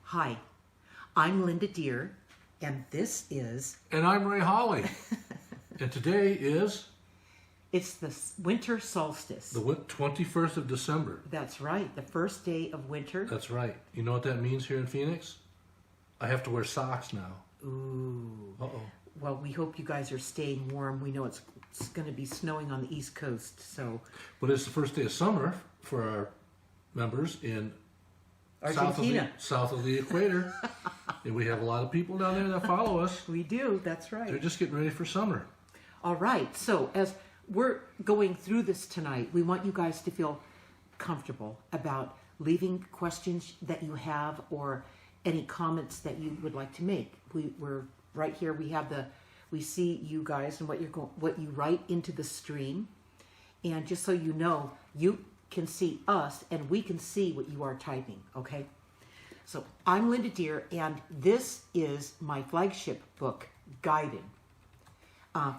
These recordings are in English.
Hi, I'm Linda Deir, and this is... And I'm Ray Holly. And today is... It's the winter solstice. The 21st of December. That's right, the first day of winter. That's right. You know what that means here in Phoenix? I have to wear socks now. Ooh. Uh-oh. Well, we hope you guys are staying warm. We know it's going to be snowing on the East Coast, so... But it's the first day of summer for our members in Argentina. south of the equator. And we have a lot of people down there that follow us. We do, that's right. They're just getting ready for summer. All right, so as we're going through this tonight, we want you guys to feel comfortable about leaving questions that you have or any comments that you would like to make. We're right here. We see you guys and what you write into the stream, and just so you know, you can see us and we can see what you are typing. Okay, so I'm Linda Deir, and this is my flagship book, Guided.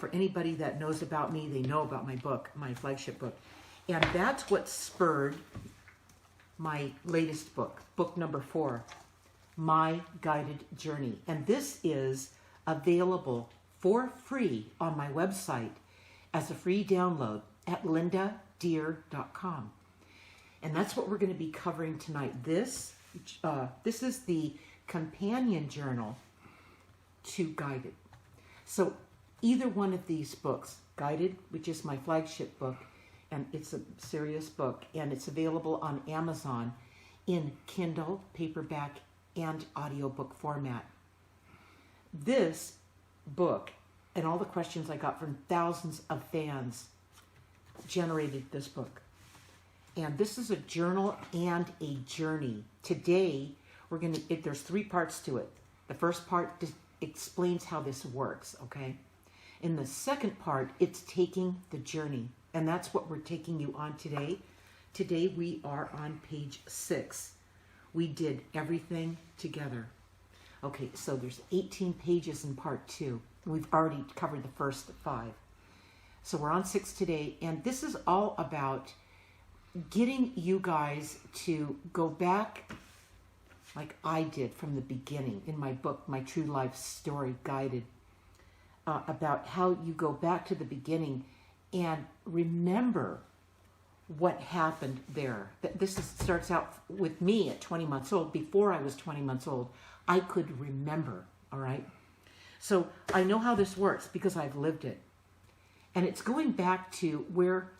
For anybody that knows about me, they know about my book, my flagship book. And that's what spurred my latest book, book number 4, My Guided Journey. And this is available for free on my website as a free download at lindadeir.com. And that's what we're going to be covering tonight. This is the companion journal to Guided. So either one of these books, Guided, which is my flagship book, and it's a serious book, and it's available on Amazon in Kindle, paperback, and audiobook format. This book and all the questions I got from thousands of fans generated this book. And this is a journal and a journey. Today, there's 3 parts to it. The first part explains how this works, okay? In the second part, it's taking the journey. And that's what we're taking you on today. Today we are on page 6. We did everything together. Okay, so there's 18 pages in part 2. We've already covered the first 5. So we're on 6 today. And this is all about getting you guys to go back like I did from the beginning in my book, My True Life Story Guided. About how you go back to the beginning and remember what happened there. Starts out with me at 20 months old. Before I was 20 months old, I could remember, all right? So I know how this works because I've lived it. And it's going back to where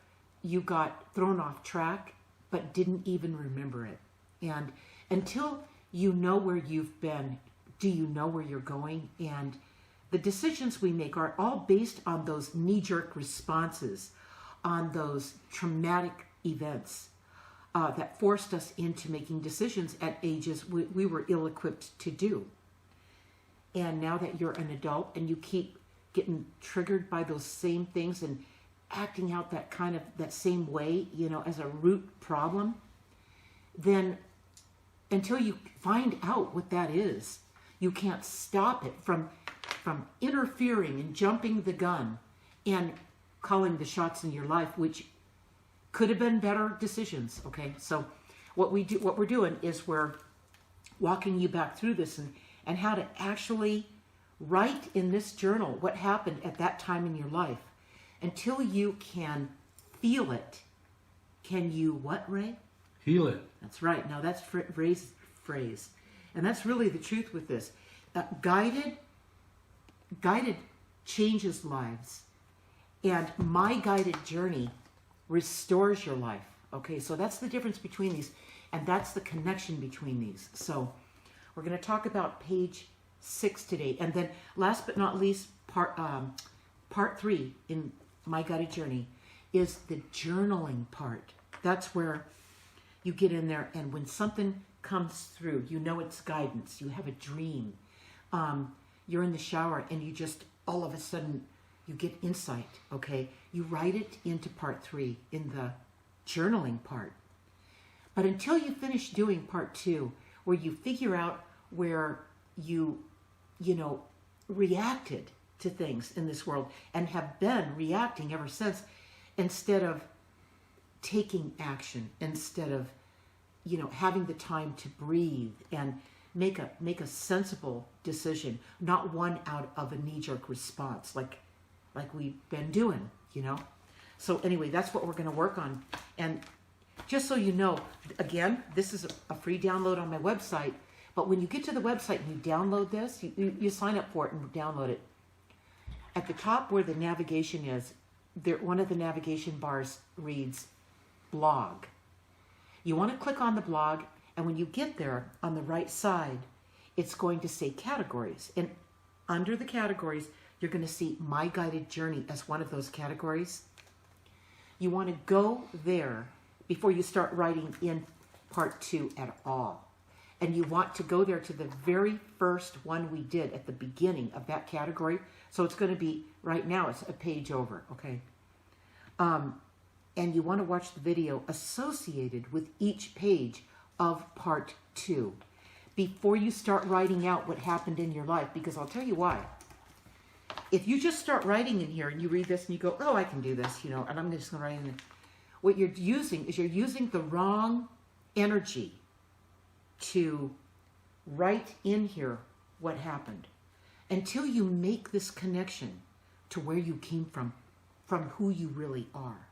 you got thrown off track but didn't even remember it. And until you know where you've been, do you know where you're going? And the decisions we make are all based on those knee-jerk responses, on those traumatic events that forced us into making decisions at ages we were ill-equipped to do. And now that you're an adult and you keep getting triggered by those same things and acting out that same way, as a root problem, then until you find out what that is, you can't stop it from interfering and jumping the gun and calling the shots in your life, which could have been better decisions. Okay, so what we're doing is we're walking you back through this and how to actually write in this journal what happened at that time in your life until you can feel it. Can you what, Ray? Heal it. That's right. Now that's Ray's phrase, and that's really the truth with this. Guided changes lives, and my guided journey restores your life. Okay, so that's the difference between these, and that's the connection between these. So we're going to talk about page 6 today, and then last but not least, part 3 in my guided journey is the journaling part. That's where you get in there, and when something comes through, it's guidance. You have a dream. You're in the shower and you just, all of a sudden, you get insight, okay? You write it into part 3 in the journaling part. But until you finish doing part 2, where you figure out where you reacted to things in this world and have been reacting ever since, instead of taking action, instead of, having the time to breathe and make a sensible decision, not one out of a knee-jerk response like we've been doing, you know. So anyway, that's what we're going to work on. And just so you know, again, this is a free download on my website. But when you get to the website and you download this, you sign up for it and download it. At the top where the navigation is, one of the navigation bars reads blog. You want to click on the blog, and when you get there on the right side, it's going to say categories. And under the categories, you're going to see My Guided Journey as one of those categories. You want to go there before you start writing in part 2 at all. And you want to go there to the very first one we did at the beginning of that category. So it's going to be, right now, it's a page over, okay? And you want to watch the video associated with each page of part 2 before you start writing out what happened in your life, because I'll tell you why. If you just start writing in here and you read this and you go, oh, I can do this, you know, and I'm just going to write in, what you're using the wrong energy to write in here what happened until you make this connection to where you came from who you really are.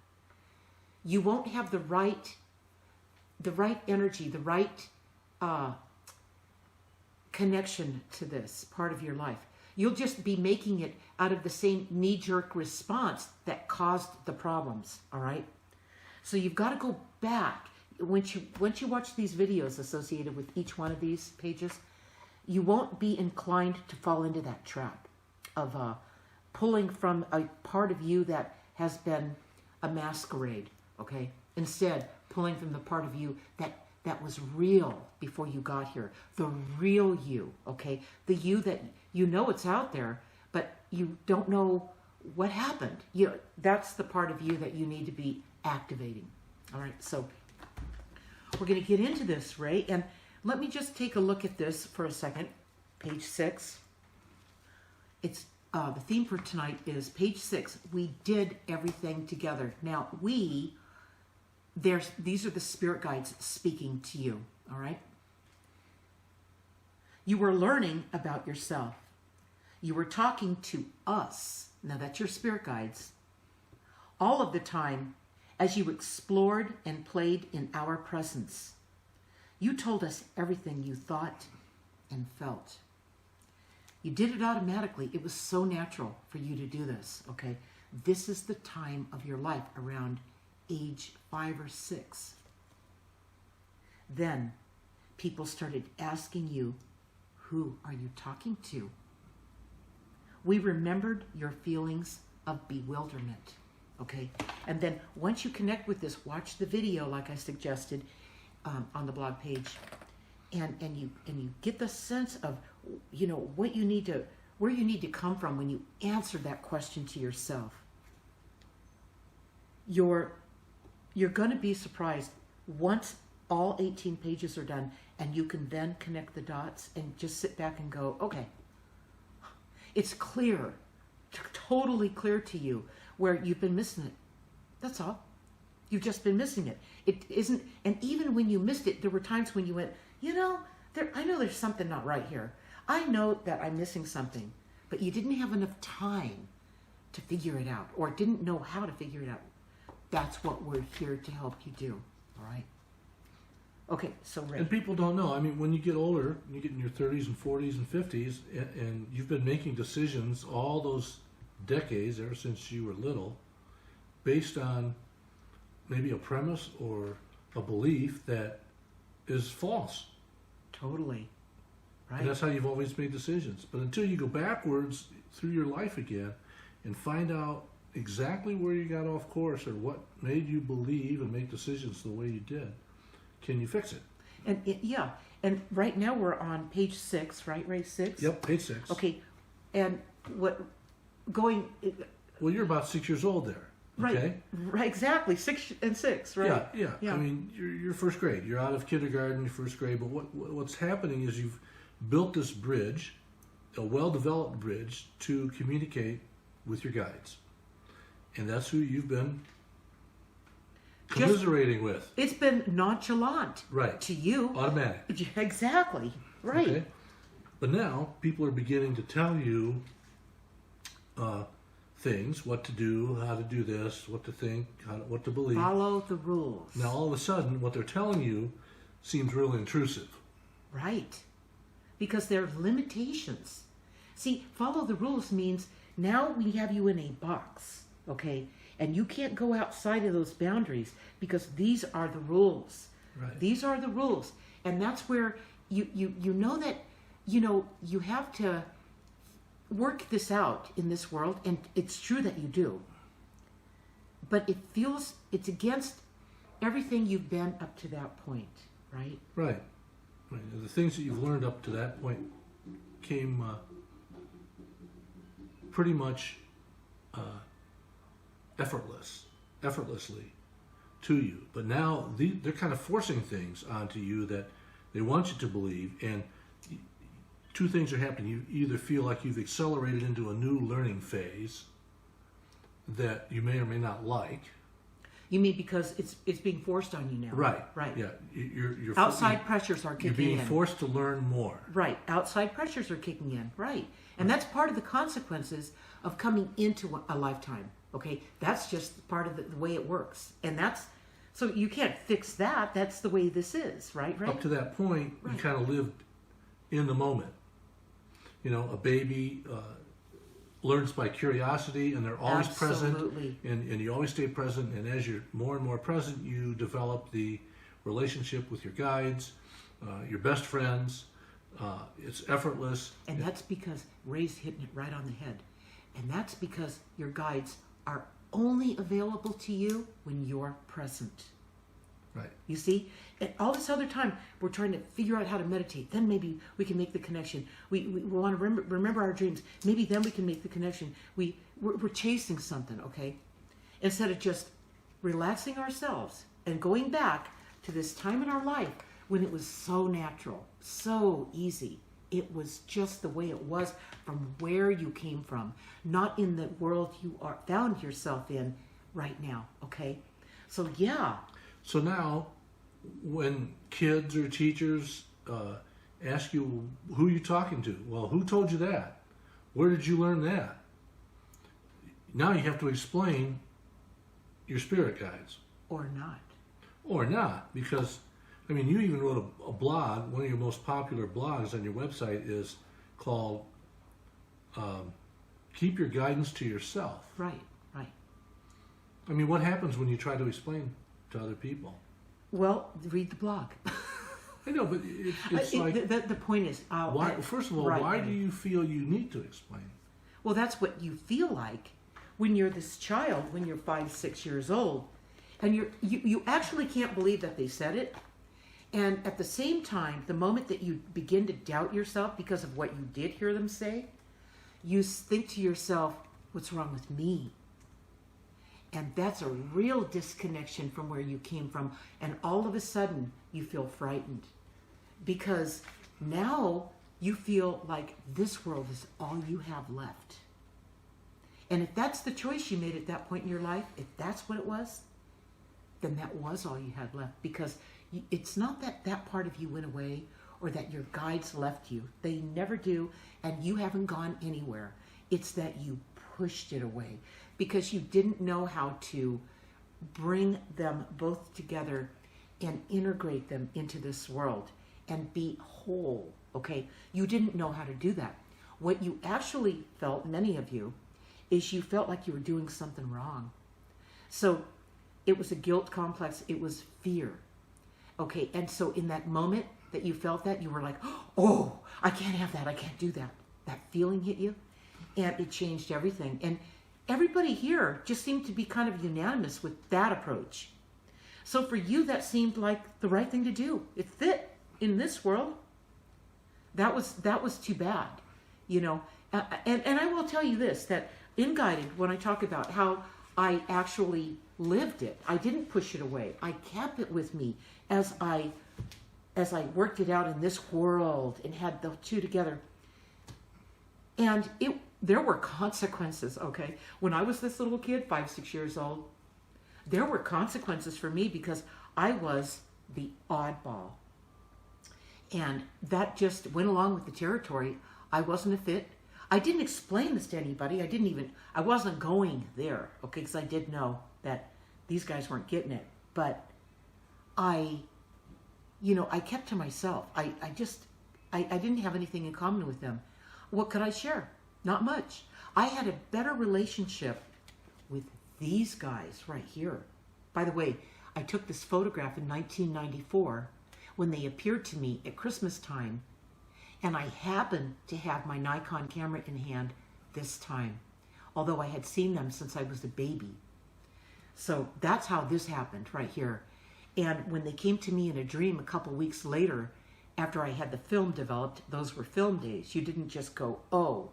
You won't have the right energy, the right connection to this part of your life. You'll just be making it out of the same knee-jerk response that caused the problems, all right? So you've got to go back. Once you watch these videos associated with each one of these pages, you won't be inclined to fall into that trap of pulling from a part of you that has been a masquerade, okay? Instead, pulling from the part of you that was real before you got here. The real you, okay? The you that you know it's out there, but you don't know what happened. That's the part of you that you need to be activating, all right? So we're going to get into this, Ray, and let me just take a look at this for a second. Page 6. It's the theme for tonight is page 6. We did everything together. Now these are the spirit guides speaking to you. All right. You were learning about yourself. You were talking to us. Now that's your spirit guides. All of the time, as you explored and played in our presence. You told us everything you thought and felt. You did it automatically. It was so natural for you to do this, okay? This is the time of your life around age 5 or 6. Then people started asking you, who are you talking to? We remembered your feelings of bewilderment. Okay, and then once you connect with this, watch the video like I suggested on the blog page, and you get the sense of where you need to come from when you answer that question to yourself. You're going to be surprised once all 18 pages are done, and you can then connect the dots and just sit back and go, okay, it's clear, totally clear to you where you've been missing it. That's all. You've just been missing it. It isn't, and even when you missed it, there were times when you went, I know there's something not right here. I know that I'm missing something, but you didn't have enough time to figure it out, or didn't know how to figure it out. That's what we're here to help you do, all right? Okay, so Ray. And people don't know. I mean, when you get older, you get in your 30s and 40s and 50s, and you've been making decisions all those decades, ever since you were little, based on maybe a premise or a belief that is false. Totally. Right. And that's how you've always made decisions. But until you go backwards through your life again and find out exactly where you got off course or what made you believe and make decisions the way you did, can you fix it? And and right now we're on page 6, right, Ray? 6? Yep, page 6. Okay, and well, you're about 6 years old there. Okay? Right, exactly. 6 and 6, right? Yeah. I mean, you're first grade. You're out of kindergarten, you're first grade. But what's happening is you've built this bridge, a well-developed bridge, to communicate with your guides. And that's who you've been commiserating with. It's been nonchalant. Right. To you. Automatic. Exactly. Right. Okay? But now people are beginning to tell you things, what to do, how to do this, what to think, what to believe. Follow the rules. Now all of a sudden, what they're telling you seems really intrusive. Right. Because there are limitations. See, follow the rules means now we have you in a box, okay? And you can't go outside of those boundaries because these are the rules. Right. These are the rules. And that's where you know that, you have to work this out in this world, and it's true that you do. But it's against everything you've been up to that point, right? Right. Right. The things that you've learned up to that point came pretty much effortlessly to you. But now they're kind of forcing things onto you that they want you to believe, and two things are happening. You either feel like you've accelerated into a new learning phase that you may or may not like. You mean because it's being forced on you now? Right. Right. Yeah. You're outside pressures are kicking in. You're being forced to learn more. Right. Outside pressures are kicking in. Right. And that's part of the consequences of coming into a lifetime. Okay. That's just part of the way it works. And so you can't fix that. That's the way this is. Right. Right. Up to that point, Right. you kind of lived in the moment. A baby learns by curiosity, and they're always Absolutely. present, and you always stay present, and as you're more and more present, you develop the relationship with your guides, your best friends. It's effortless. And that's because Ray's hitting it right on the head. And that's because your guides are only available to you when you're present. Right. You see? And all this other time, we're trying to figure out how to meditate. Then maybe we can make the connection. We want to remember our dreams. Maybe then we can make the connection. We're chasing something, okay? Instead of just relaxing ourselves and going back to this time in our life when it was so natural, so easy. It was just the way it was from where you came from, not in the world you found yourself in right now, okay? So yeah. So now, when kids or teachers ask you, who are you talking to? Well, who told you that? Where did you learn that? Now you have to explain your spirit guides. Or not. Or not, because, you even wrote a blog. One of your most popular blogs on your website is called Keep Your Guidance to Yourself. Right, right. What happens when you try to explain to other people? Well, read the blog. I know, but it's like... The point is... why, first of all, right, why right. do you feel you need to explain? Well, that's what you feel like when you're this child, when you're 5, 6 years old, and you actually can't believe that they said it. And at the same time, the moment that you begin to doubt yourself because of what you did hear them say, you think to yourself, what's wrong with me? And that's a real disconnection from where you came from. And all of a sudden, you feel frightened. Because now you feel like this world is all you have left. And if that's the choice you made at that point in your life, if that's what it was, then that was all you had left. Because it's not that part of you went away or that your guides left you. They never do, and you haven't gone anywhere. It's that you pushed it away because you didn't know how to bring them both together and integrate them into this world and be whole, okay? You didn't know how to do that. What you actually felt, many of you, is you felt like you were doing something wrong. So it was a guilt complex. It was fear, okay? And so in that moment that you felt that, you were like, oh, I can't have that. I can't do that. That feeling hit you, and it changed everything. And everybody here just seemed to be kind of unanimous with that approach. So for you, that seemed like the right thing to do. It fit in this world. That was too bad, And I will tell you this, that in Guided, when I talk about how I actually lived it, I didn't push it away. I kept it with me as I worked it out in this world and had the two together. And there were consequences, okay? When I was this little kid, 5, 6 years old, there were consequences for me because I was the oddball. And that just went along with the territory. I wasn't a fit. I didn't explain this to anybody. I wasn't going there, okay, because I did know that these guys weren't getting it. But I kept to myself. I didn't have anything in common with them. What could I share? Not much. I had a better relationship with these guys right here. By the way, I took this photograph in 1994 when they appeared to me at Christmas time, and I happened to have my Nikon camera in hand this time, although I had seen them since I was a baby. So that's how this happened right here. And when they came to me in a dream a couple weeks later, after I had the film developed, those were film days. You didn't just go, oh,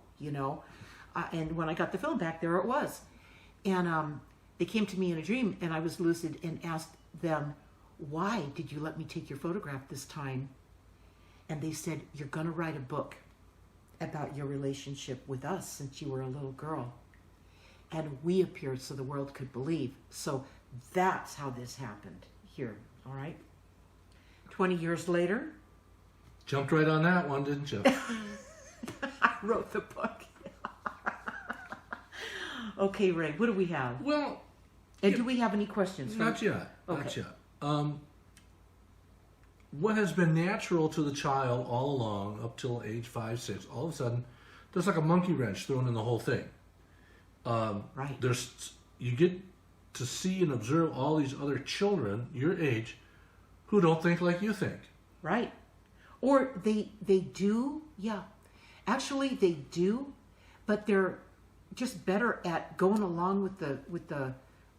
and when I got the film back, there it was. And they came to me in a dream, and I was lucid and asked them, why did you let me take your photograph this time? And they said, you're going to write a book about your relationship with us since you were a little girl. And we appeared so the world could believe. So that's how this happened here, all right? 20 years later. Jumped right on that one, didn't you? I wrote the book. Okay, Ray, what do we have? Well, and do we have any questions? Not yet. Okay. Not yet. What has been natural to the child all along, up till age 5, 6, all of a sudden, there's like a monkey wrench thrown in the whole thing. Right. You get to see and observe all these other children your age who don't think like you think. Right. Or they do, yeah. Actually, they do, but they're just better at going along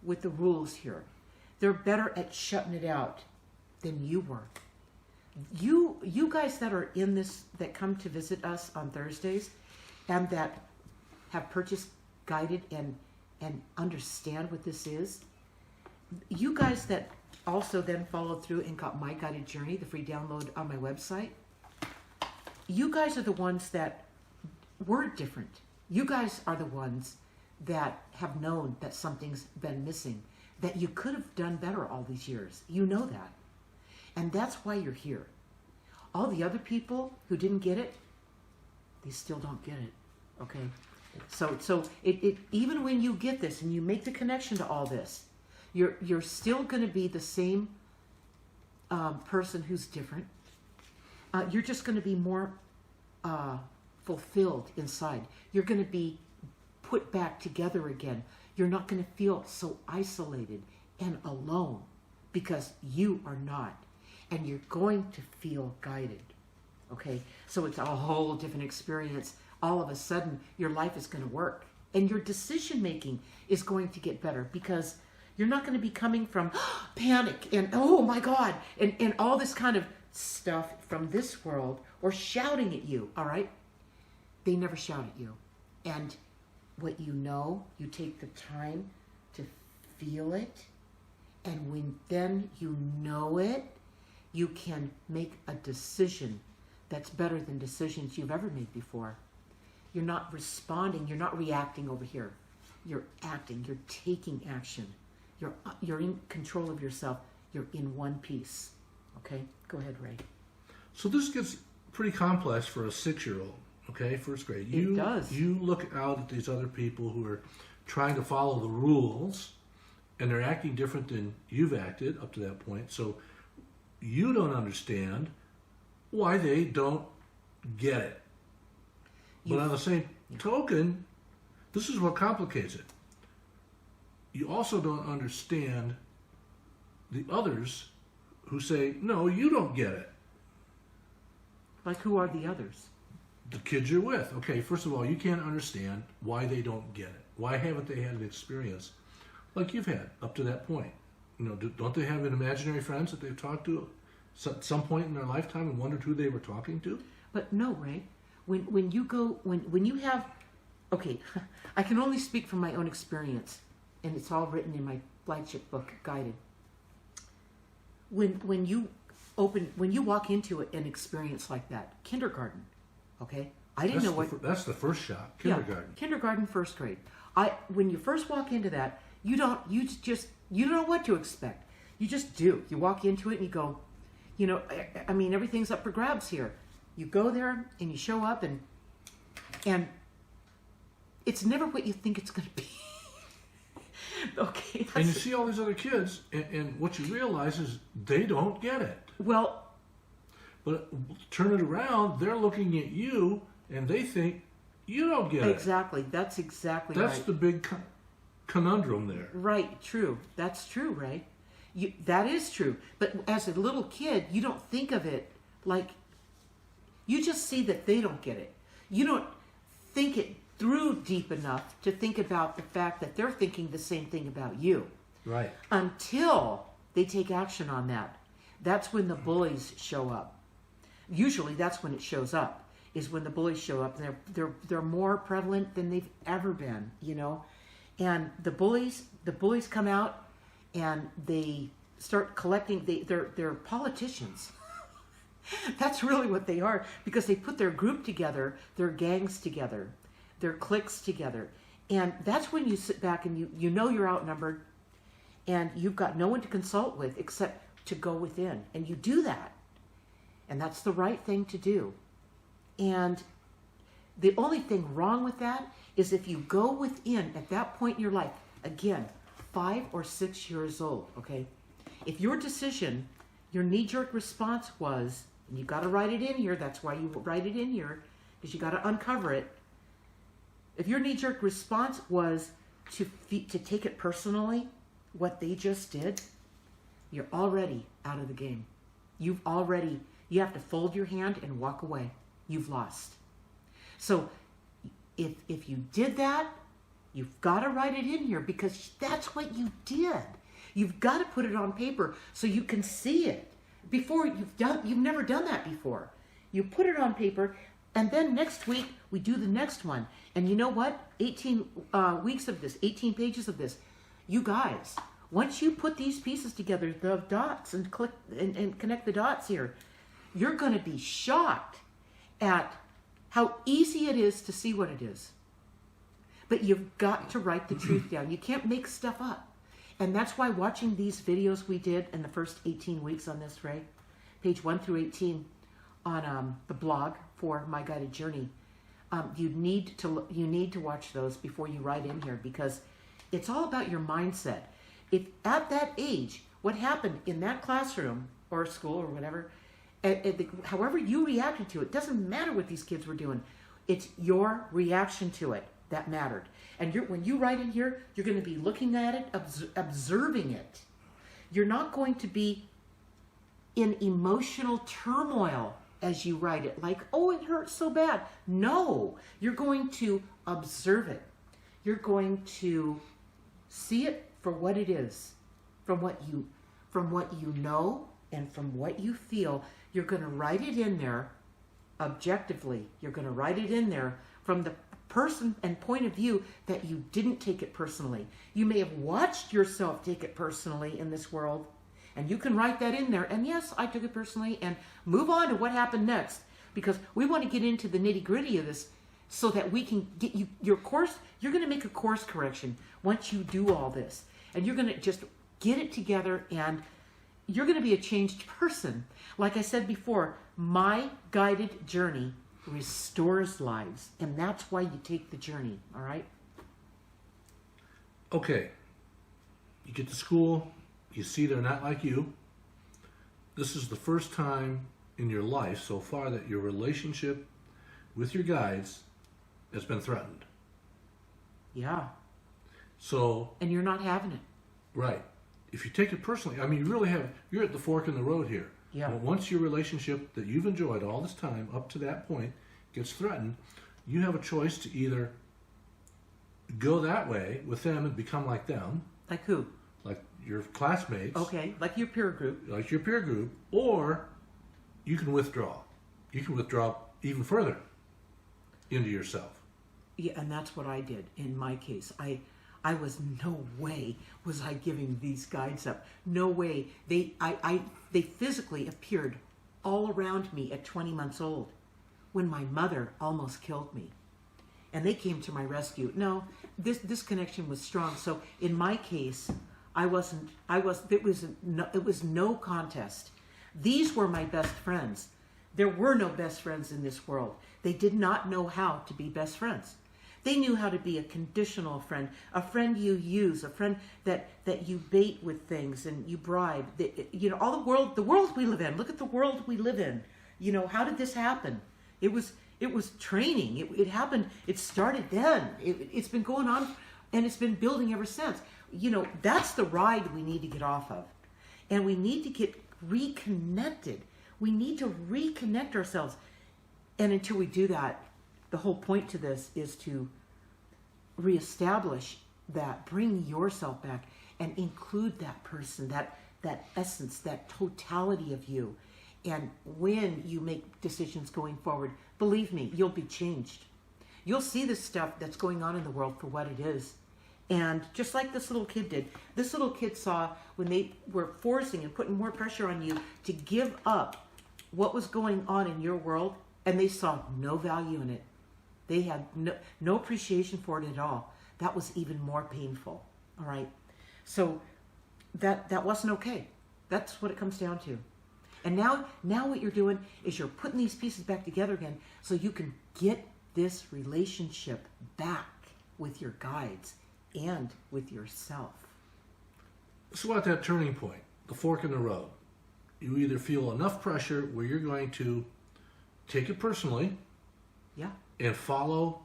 with the rules here. They're better at shutting it out than you were. You guys that are in this, that come to visit us on Thursdays, and that have purchased Guided and understand what this is, you guys that also then followed through and got my guided journey, the free download on my website, you guys are the ones that were different. You guys are the ones that have known that something's been missing, that you could have done better all these years. You know that. And that's why you're here. All the other people who didn't get it, they still don't get it. Okay? So it even when you get this and you make the connection to all this, you're still going to be the same person who's different. You're just going to be more fulfilled inside. You're going to be put back together again. You're not going to feel so isolated and alone, because you are not. And you're going to feel guided. Okay? So it's a whole different experience. All of a sudden, your life is going to work. And your decision making is going to get better, because you're not going to be coming from panic and, oh my God, and all this kind of stuff from this world, or shouting at you, all right? They never shout at you. And what you know, you take the time to feel it. And when then you know it, you can make a decision that's better than decisions you've ever made before. You're not responding, you're not reacting over here. You're acting, you're taking action. You're in control of yourself. You're in one piece. Okay? Go ahead, Ray. So this gets pretty complex for a 6-year-old, okay, first grade. It does. You look out at these other people who are trying to follow the rules, and they're acting different than you've acted up to that point. So you don't understand why they don't get it. But on the same token, this is what complicates it. You also don't understand the others who say, no, you don't get it. Like, who are the others? The kids you're with. Okay, first of all, you can't understand why they don't get it. Why haven't they had an experience like you've had up to that point? You know, don't they have an imaginary friends that they've talked to at some point in their lifetime and wondered who they were talking to? But no, Ray. When you have, okay, I can only speak from my own experience, and it's all written in my flagship book, Guided. When you walk into an experience like that, kindergarten, okay? I didn't know what... That's the first shot, kindergarten. Yeah, kindergarten, first grade. When you first walk into that, you You don't know what to expect. You just do. You walk into it and you go, you know, I mean, everything's up for grabs here. You go there and you show up and it's never what you think it's going to be. Okay. And you see all these other kids, and what you realize is they don't get it. Well, but turn it around, they're looking at you, and they think you don't get exactly. That's exactly it. That's right. the big conundrum there. Right, true. That's true, right? That is true. But as a little kid, you don't think of it like, you just see that they don't get it. You don't think it through deep enough to think about the fact that they're thinking the same thing about you. Right. Until they take action on that. That's when the bullies show up. Usually that's when it shows up, is when the bullies show up. They're more prevalent than they've ever been, you know. And the bullies come out and they start collecting, they're politicians. That's really what they are, because they put their group together, their gangs together, their cliques together. And that's when you sit back and you know you're outnumbered and you've got no one to consult with except to go within. And you do that. And that's the right thing to do. And the only thing wrong with that is if you go within at that point in your life, again, 5 or 6 years old, okay? If your decision, your knee-jerk response was, and you got to write it in here, that's why you write it in here, because you got to uncover it. If your knee-jerk response was to take it personally, what they just did, you're already out of the game. You have to fold your hand and walk away. You've lost. So if you did that, you've got to write it in here, because that's what you did. You've got to put it on paper so you can see it. You've never done that before. You put it on paper, and then next week we do the next one. And you know what? 18 weeks of this, 18 pages of this. You guys, once you put these pieces together, the dots, and click and connect the dots here, you're going to be shocked at how easy it is to see what it is. But you've got to write the truth down. You can't make stuff up. And that's why watching these videos we did in the first 18 weeks on this, Ray, page 1 through 18 on the blog for My Guided Journey, you need to watch those before you write in here, because it's all about your mindset. If at that age, what happened in that classroom or school or whatever, however you reacted to it, doesn't matter what these kids were doing. It's your reaction to it that mattered. And when you write in here, you're going to be looking at it, observing it. You're not going to be in emotional turmoil as you write it, like, oh, it hurts so bad. No, you're going to observe it. You're going to see it for what it is, from what you know and from what you feel. You're going to write it in there objectively. You're going to write it in there from the person and point of view that you didn't take it personally. You may have watched yourself take it personally in this world, and you can write that in there. And yes, I took it personally, and move on to what happened next, because we want to get into the nitty-gritty of this so that we can get you your course. You're going to make a course correction once you do all this, and you're going to just get it together, and you're going to be a changed person. Like I said before, My Guided Journey restores lives, and that's why you take the journey. All right? Okay. You get to school, you see they're not like you. This is the first time in your life so far that your relationship with your guides has been threatened. Yeah. So. And you're not having it. Right. If you take it personally, I mean, you're at the fork in the road here. Yeah. Well, once your relationship that you've enjoyed all this time up to that point gets threatened, you have a choice to either go that way with them and become like them. Like who? Like your classmates. Okay, like your peer group. Like your peer group. Or you can withdraw. You can withdraw even further into yourself. Yeah, and that's what I did in my case. I was no way was I giving these guides up. No way. They physically appeared all around me at 20 months old when my mother almost killed me. And they came to my rescue. No, this connection was strong. So in my case, It was no contest. These were my best friends. There were no best friends in this world. They did not know how to be best friends. They knew how to be a conditional friend, a friend you use, a friend that you bait with things and you bribe. All the world we live in. Look at the world we live in. How did this happen? It was training. It happened. It started then. It's been going on, and it's been building ever since. That's the ride we need to get off of, and we need to get reconnected. We need to reconnect ourselves, and until we do that, the whole point to this is to reestablish that, bring yourself back, and include that person, that essence, that totality of you. And when you make decisions going forward, believe me, you'll be changed. You'll see this stuff that's going on in the world for what it is. And just like this little kid did, this little kid saw when they were forcing and putting more pressure on you to give up what was going on in your world, and they saw no value in it. They had no appreciation for it at all. That was even more painful. All right. So that wasn't okay. That's what it comes down to. And now what you're doing is you're putting these pieces back together again so you can get this relationship back with your guides and with yourself. So at that turning point, the fork in the road, you either feel enough pressure where you're going to take it personally, yeah, and follow,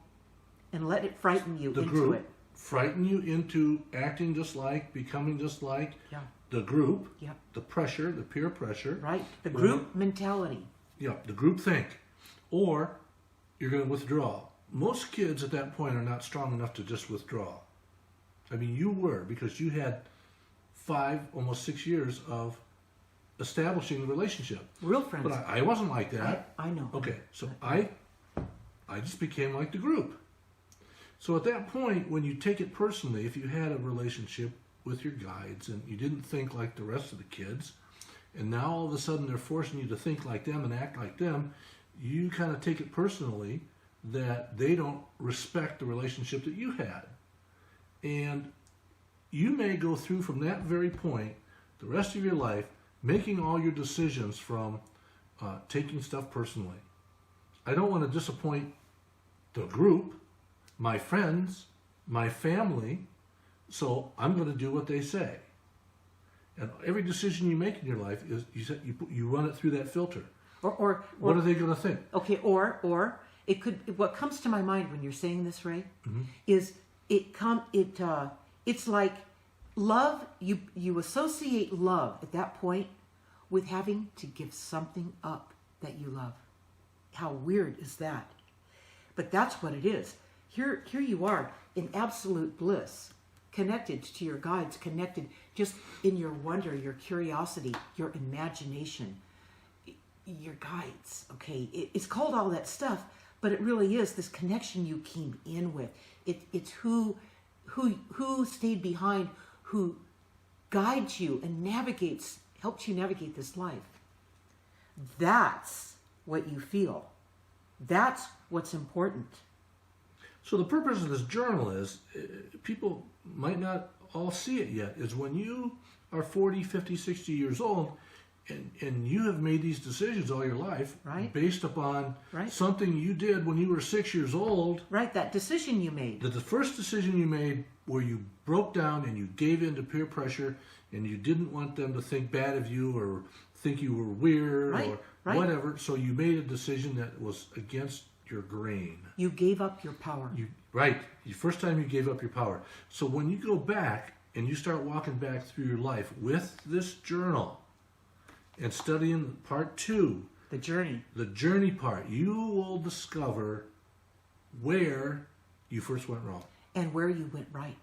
and let it frighten you the into group, it. frighten you into acting just like, becoming just like, yeah, the group, yeah, the pressure, the peer pressure, right, the group mentality. Yeah, the group think, or you're going to withdraw. Most kids at that point are not strong enough to just withdraw. I mean, you were, because you had 5, almost 6 years of establishing the relationship. Real friends. But I wasn't like that. I know. Okay, so I just became like the group. So at that point, when you take it personally, if you had a relationship with your guides and you didn't think like the rest of the kids, and now all of a sudden they're forcing you to think like them and act like them, you kind of take it personally that they don't respect the relationship that you had. And you may go through from that very point the rest of your life making all your decisions from taking stuff personally. I don't want to disappoint the group, my friends, my family, so I'm going to do what they say. And every decision you make in your life is you run it through that filter. Or what are they going to think? Okay, or it could. What comes to my mind when you're saying this, Ray, is it's like love. You associate love at that point with having to give something up that you love. How weird is that? But that's what it is. Here you are in absolute bliss, connected to your guides, connected just in your wonder, your curiosity, your imagination, your guides. Okay, it's called all that stuff, but it really is this connection you came in with. It's who stayed behind, who guides you and helps you navigate this life. That's what you feel. That's what's important. So the purpose of this journal is, people might not all see it yet, is when you are 40, 50, 60 years old and you have made these decisions all your life, right, based upon right, something you did when you were 6 years old. Right, that decision you made. The first decision you made where you broke down and you gave in to peer pressure and you didn't want them to think bad of you or think you were weird, right, or right, whatever. So you made a decision that was against your grain. You gave up your power. Right. The first time you gave up your power. So when you go back and you start walking back through your life with this journal and studying part 2, the journey part, you will discover where you first went wrong. And where you went right.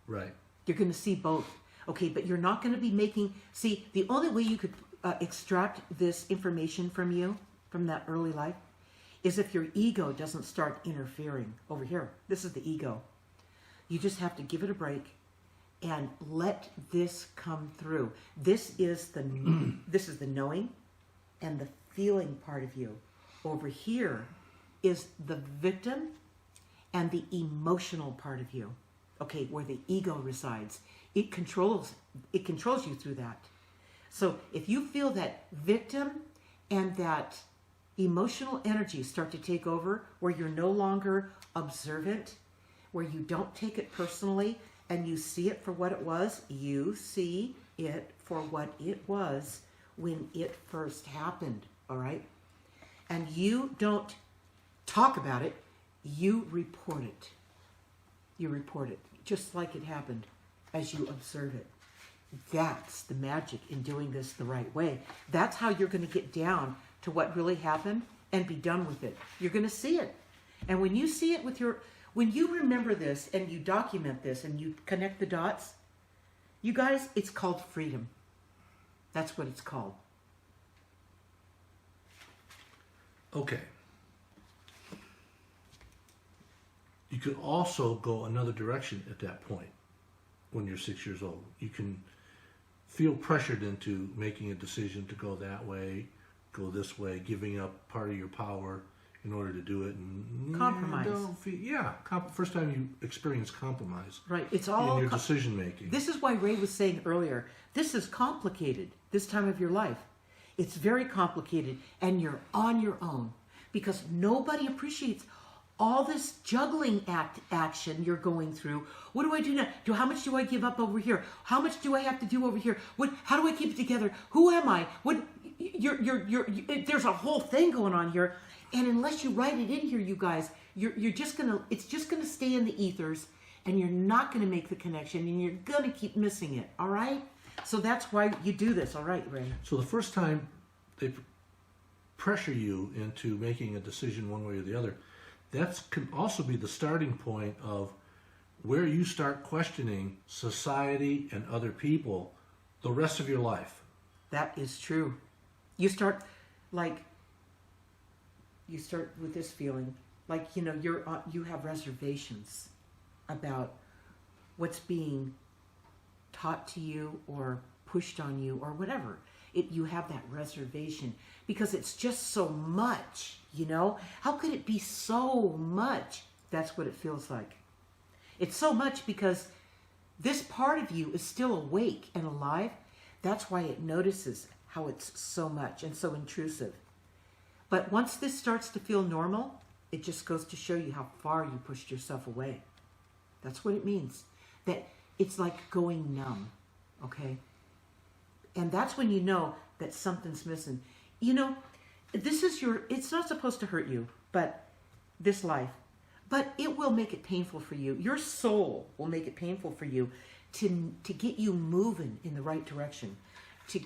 Right. You're going to see both. Okay, but you're not going to be see, the only way you could extract this information from you, from that early life, is if your ego doesn't start interfering over here. This is the ego. You just have to give it a break and let this come through. This is the knowing and the feeling part of you. Over here is the victim and the emotional part of you. okay, where the ego resides. It controls you through that. So if you feel that victim and that emotional energy start to take over, where you're no longer observant, where you don't take it personally and you see it for what it was, you see it for what it was when it first happened, all right? And you don't talk about it, you report it. You report it just like it happened as you observe it. That's the magic in doing this the right way. That's how you're going to get down to what really happened and be done with it. You're going to see it. And when you see it when you remember this and you document this and you connect the dots, you guys, it's called freedom. That's what it's called. Okay. You could also go another direction at that point when you're 6 years old. You can feel pressured into making a decision to go that way, go this way, giving up part of your power in order to do it. And compromise. First time you experience compromise. Right. It's all in your decision making. This is why Ray was saying earlier, this is complicated, this time of your life. It's very complicated, and you're on your own because nobody appreciates all this juggling action you're going through. What do I do now? How much do I give up over here? How much do I have to do over here? How do I keep it together? Who am I? There's a whole thing going on here, and unless you write it in here, you guys, it's just gonna stay in the ethers, and you're not gonna make the connection, and you're gonna keep missing it. All right? So that's why you do this. All right, Ray. So the first time they pressure you into making a decision one way or the other, that can also be the starting point of where you start questioning society and other people the rest of your life. That is true. You start with this feeling like, you have reservations about what's being taught to you or pushed on you or whatever. You have that reservation because it's just so much, How could it be so much? That's what it feels like. It's so much because this part of you is still awake and alive. That's why it notices how it's so much and so intrusive. But once this starts to feel normal, it just goes to show you how far you pushed yourself away. That's what it means. That it's like going numb, okay? And that's when you know that something's missing. It's not supposed to hurt you, but this life, but it will make it painful for you. Your soul will make it painful for you to get you moving in the right direction, to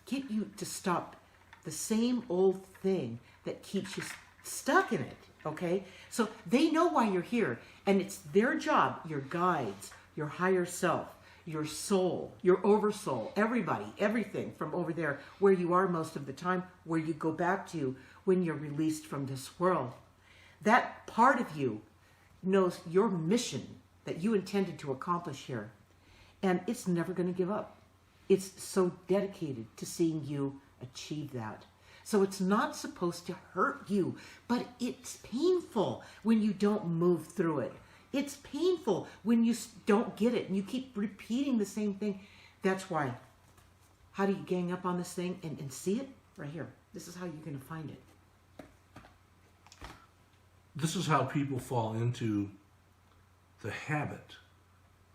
get you to stop the same old thing that keeps you stuck in it, okay? So they know why you're here, and it's their job, your guides, your higher self, your soul, your oversoul, everybody, everything from over there where you are most of the time, where you go back to when you're released from this world. That part of you knows your mission that you intended to accomplish here, and it's never going to give up. It's so dedicated to seeing you achieve that. So it's not supposed to hurt you, but it's painful when you don't move through it. It's painful when you don't get it and you keep repeating the same thing. That's why. How do you gang up on this thing and see it? Right here. This is how you're going to find it. This is how people fall into the habit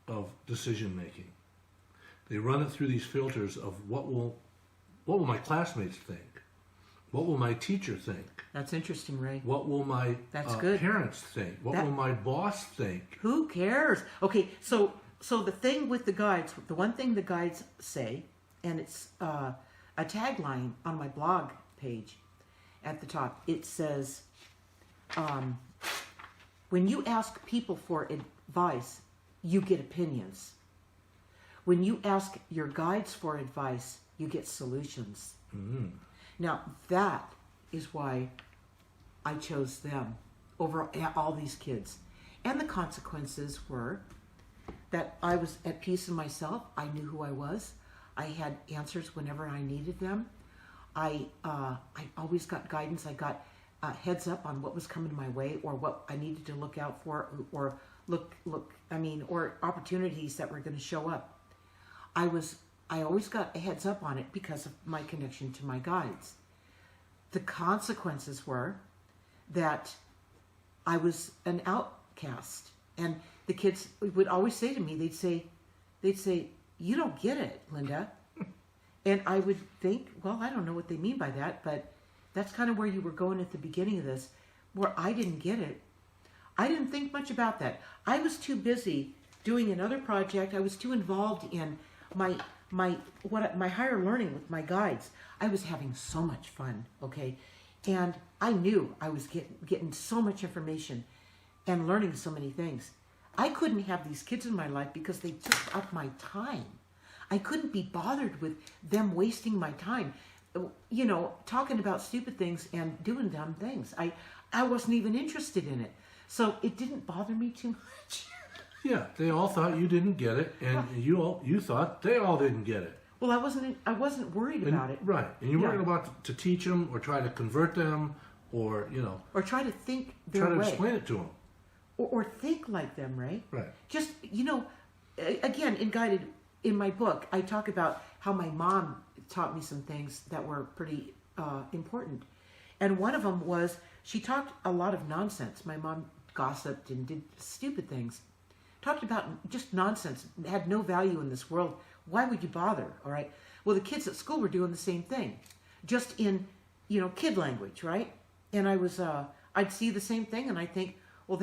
of decision making. They run it through these filters of what will my classmates think? What will my teacher think? That's interesting, Ray. What will my parents think? What will my boss think? Who cares? Okay, so the thing with the guides, the one thing the guides say, and it's a tagline on my blog page at the top. It says, when you ask people for advice, you get opinions. When you ask your guides for advice, you get solutions. Mm. Now, that is why I chose them over all these kids. And the consequences were that I was at peace in myself. I knew who I was. I had answers whenever I needed them. I always got guidance. I got heads up on what was coming my way or what I needed to look out for or look. I mean, or opportunities that were going to show up. I always got a heads up on it because of my connection to my guides. The consequences were that I was an outcast, and the kids would always say to me, they'd say, "You don't get it, Linda," and I would think, well, I don't know what they mean by that, but that's kind of where you were going at the beginning of this, where I didn't get it. I didn't think much about that. I was too busy doing another project. I was too involved in my higher learning with my guides. I was having so much fun, okay? And I knew I was getting so much information and learning so many things. I couldn't have these kids in my life because they took up my time. I couldn't be bothered with them wasting my time, you know, talking about stupid things and doing dumb things. I wasn't even interested in it. So it didn't bother me too much. Yeah, they all thought you didn't get it, and you thought they all didn't get it. Well, I wasn't worried about it. Right, and you weren't about to teach them or try to convert them or, you know. Or try to think their way. Try to explain it to them. Or think like them, right? Right. Just, you know, again, in my book, I talk about how my mom taught me some things that were pretty important. And one of them was she talked a lot of nonsense. My mom gossiped and did stupid things. Talked about just nonsense, had no value in this world. Why would you bother, all right? Well, the kids at school were doing the same thing, just in, you know, kid language, right? And I'd see the same thing and I think, well,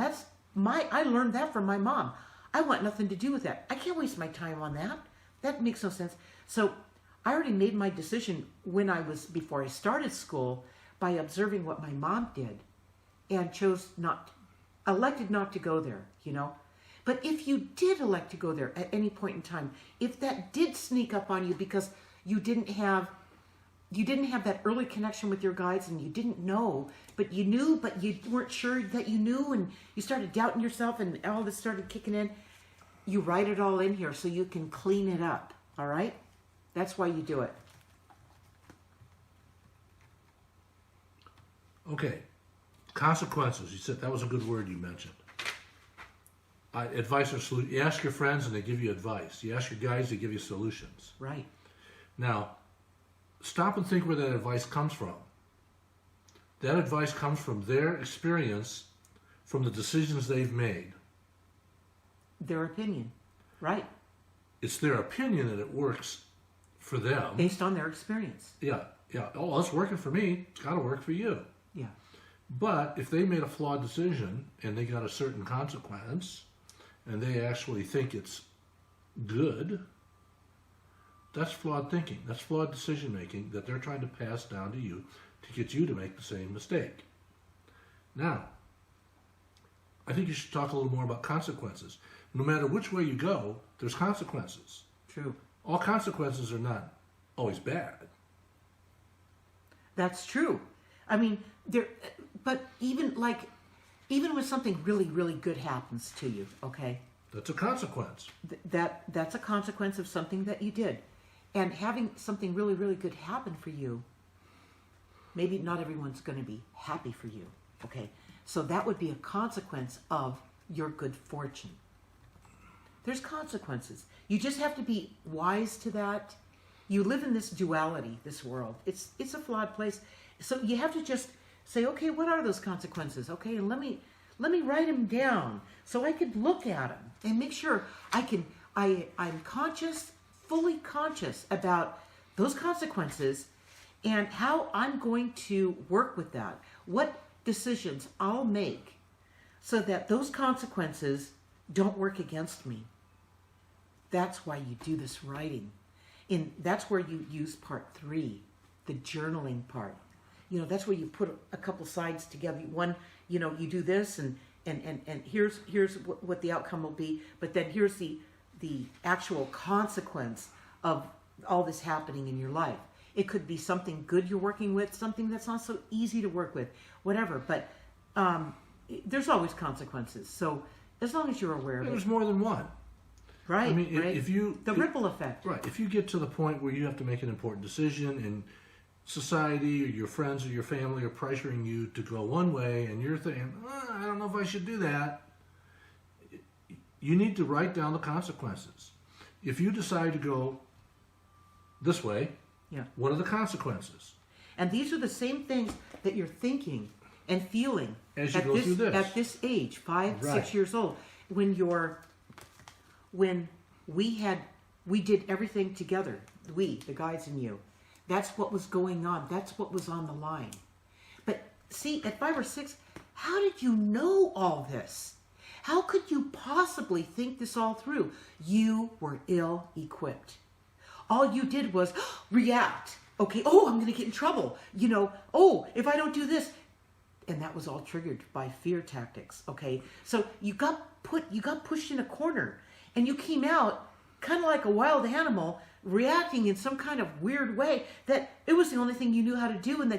I learned that from my mom. I want nothing to do with that. I can't waste my time on that. That makes no sense. So I already made my decision before I started school by observing what my mom did and elected not to go there, you know? But if you did elect to go there at any point in time, if that did sneak up on you because you didn't have that early connection with your guides and you didn't know, but you knew, but you weren't sure that you knew, and you started doubting yourself and all this started kicking in, you write it all in here so you can clean it up, all right? That's why you do it. Okay, consequences. You said that was a good word you mentioned. Advice or solution. You ask your friends and they give you advice. You ask your guides, they give you solutions. Right. Now, stop and think where that advice comes from. That advice comes from their experience, from the decisions they've made. Their opinion. Right. It's their opinion that it works for them. Based on their experience. Yeah. Oh, it's working for me. It's got to work for you. Yeah. But if they made a flawed decision and they got a certain consequence and they actually think it's good, that's flawed thinking. That's flawed decision making that they're trying to pass down to you to get you to make the same mistake. Now, I think you should talk a little more about consequences. No matter which way you go, there's consequences. True. All consequences are not always bad. That's true. I mean, but even when something really, really good happens to you, okay? That's a consequence. That's a consequence of something that you did. And having something really, really good happen for you, maybe not everyone's going to be happy for you, okay? So that would be a consequence of your good fortune. There's consequences. You just have to be wise to that. You live in this duality, this world. It's a flawed place. So you have to just say, okay, what are those consequences? Okay, and let me write them down so I could look at them and make sure I'm conscious, fully conscious about those consequences and how I'm going to work with that. What decisions I'll make so that those consequences don't work against me. That's why you do this writing. That's where you use part 3, the journaling part. You know, that's where you put a couple sides together. One, you know, you do this and here's what the outcome will be, but then here's the actual consequence of all this happening in your life. It could be something good you're working with, something that's not so easy to work with, whatever. But there's always consequences. So as long as you're aware of it. There's more than one. Right. I mean, right. The ripple effect. Right. If you get to the point where you have to make an important decision and society or your friends or your family are pressuring you to go one way and you're thinking, I don't know if I should do that. you need to write down the consequences. If you decide to go this way, Yeah. what are the consequences? And these are the same things that you're thinking and feeling As you go through this. at this age, 5, Right. 6 years old, when we did everything together, the guides and you. That's what was going on. That's what was on the line. But see, at 5 or 6, how did you know all this? How could you possibly think this all through? You were ill-equipped. All you did was react. Okay, oh, I'm going to get in trouble. Oh, if I don't do this. And that was all triggered by fear tactics, okay? So you got pushed in a corner, and you came out kind of like a wild animal, reacting in some kind of weird way that it was the only thing you knew how to do in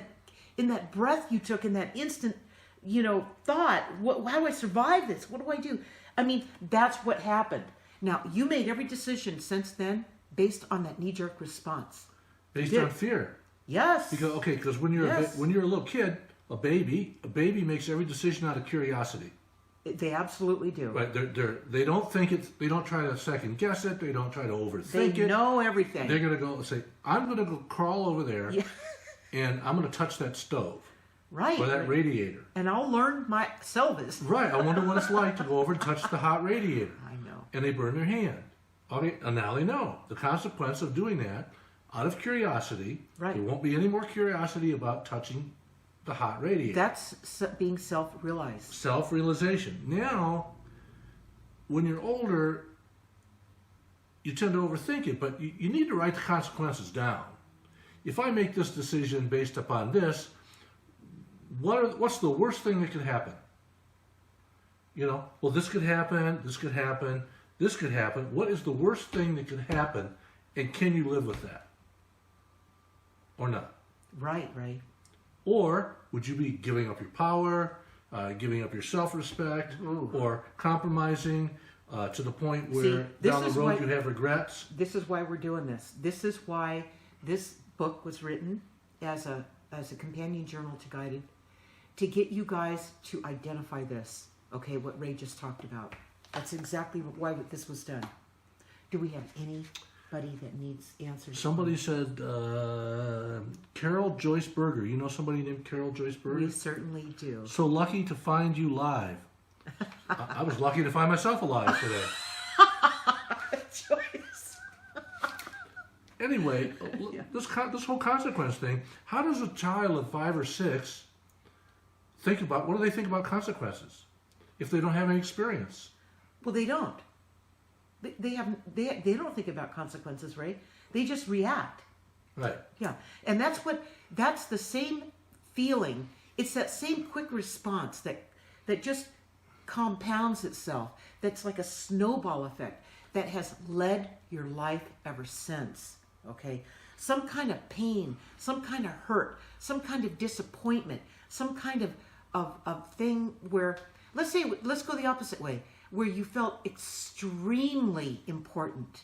that breath you took, in that instant, thought, how do I survive this? What do I do? I mean, that's what happened. Now, you made every decision since then based on that knee-jerk response. Based on fear. Yes. Because when you're Yes. when you're a little kid, a baby makes every decision out of curiosity. They absolutely do. Right? They don't think it. They don't try to second guess it. They don't try to overthink They it. know everything. They're gonna go and say, "I'm gonna go crawl over there, Yeah. and I'm gonna touch that stove Right. or that right. radiator." And I'll learn my Selvis. Right. I wonder what it's like to go over and touch the hot radiator. I know. And they burn their hand. Okay, and now they know the consequence of doing that out of curiosity. Right. There won't be any more curiosity about touching the hot radiator. That's being self-realized. Self-realization. Now, when you're older, you tend to overthink it, but you need to write the consequences down. If I make this decision based upon this, what's the worst thing that could happen? Well, this could happen, this could happen, this could happen. What is the worst thing that could happen, and can you live with that? Or not? Right. Or would you be giving up your power, giving up your self-respect, or compromising to the point where down the road you have regrets? This is why we're doing this. This is why this book was written as a companion journal to Guided, to get you guys to identify this. Okay, what Ray just talked about. That's exactly why this was done. Do we have anybody that needs answers? Somebody said Carol Joyce Berger. You know somebody named Carol Joyce Berger? We certainly do. So lucky to find you live. I was lucky to find myself alive today. Joyce. Anyway, Yeah. this whole consequence thing, how does a child of 5 or 6 what do they think about consequences if they don't have any experience? Well, they don't. They don't think about consequences, right? They just react. Right. Yeah. And that's the same feeling. It's that same quick response that just compounds itself. That's like a snowball effect that has led your life ever since. Okay? Some kind of pain, some kind of hurt, some kind of disappointment, some kind of thing where, let's go the opposite way, where you felt extremely important.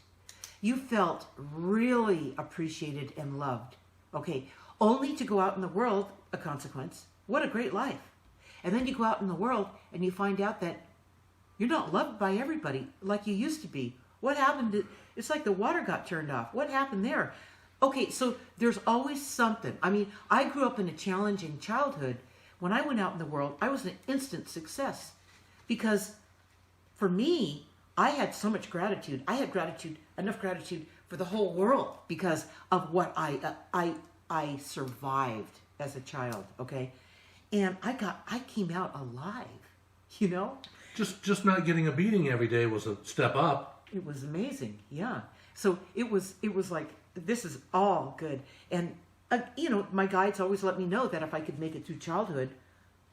You felt really appreciated and loved. Okay, only to go out in the world, a consequence. What a great life. And then you go out in the world and you find out that you're not loved by everybody like you used to be. What happened? It's like the water got turned off. What happened there? Okay, so there's always something. I mean, I grew up in a challenging childhood. When I went out in the world, I was an instant success because for me, I had so much gratitude. I had enough gratitude for the whole world because of what I survived as a child. Okay, and I came out alive. Just not getting a beating every day was a step up. It was amazing. Yeah. So it was like, this is all good. And my guides always let me know that if I could make it through childhood,